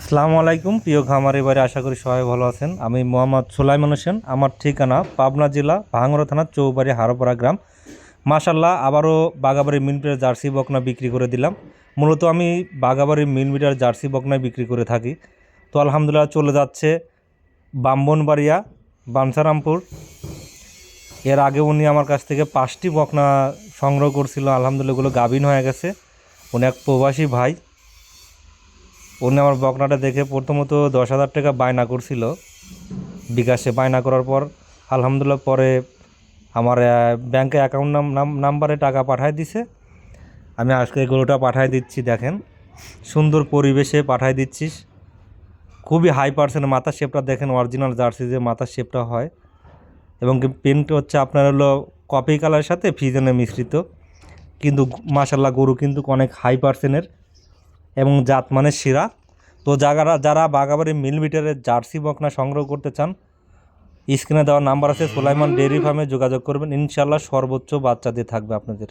আসসালামু আলাইকুম প্রিয় খামারি বাড়ি, আশা করি সবাই ভালো আছেন। আমি মোহাম্মদ সুলাইমান হোসেন। আমার ঠিকানা পাবনা জেলা ভাঙ্গুড়া থানা চৌবাড়ি হারোপাড়া গ্রাম। মাশাল্লাহ, আবারও বাগাবাড়ি মিলমিটার জার্সি বকনা বিক্রি করে দিলাম। মূলত আমি বাগাবাড়ি মিলমিটার জার্সি বকনা বিক্রি করে থাকি। তো আলহামদুলিল্লাহ চলে যাচ্ছে ব্রাহ্মণবাড়িয়া, বাঞ্ছারামপুর। এর আগে উনি আমার কাছ থেকে 5টি বকনা সংগ্রহ করছিল। আলহামদুলিল্লাহ এগুলো গাভিন হয়ে গেছে। উনি এক প্রবাসী ভাই। উনি আমার বকনাটা দেখে প্রথমত 10,000 টাকা বায়না করছিল বিকাশে। বায়না করার পর আলহামদুলিল্লাহ পরে আমার ব্যাংকে অ্যাকাউন্ট নাম্বারে টাকা পাঠায় দিছে। আমি আজকে এগুলোটা পাঠায় দিচ্ছি। দেখেন, সুন্দর পরিবেশে পাঠায় দিচ্ছিস। খুবই হাই পার্সেন্ট মাথার শেপটা দেখেন, অরিজিনাল জার্সি যে মাথার শেপটা হয়। এবং প্রিন্ট হচ্ছে আপনার হলো কপি কালারের সাথে ফিজনে মিশ্রিত। কিন্তু মাশাল্লাহ গরু কিন্তু অনেক হাই পার্সেন্টের এবং জাত মানের সেরা। তো যারা বাগাবাড়ি মিলমিটারের জার্সি বকনা সংগ্রহ করতে চান, স্ক্রিনে দেওয়ার নাম্বার আছে, সুলাইমান ডেইরি ফার্মে যোগাযোগ করবেন। ইনশাল্লাহ সর্বোচ্চ বাচ্চা দিয়ে থাকবে আপনাদের।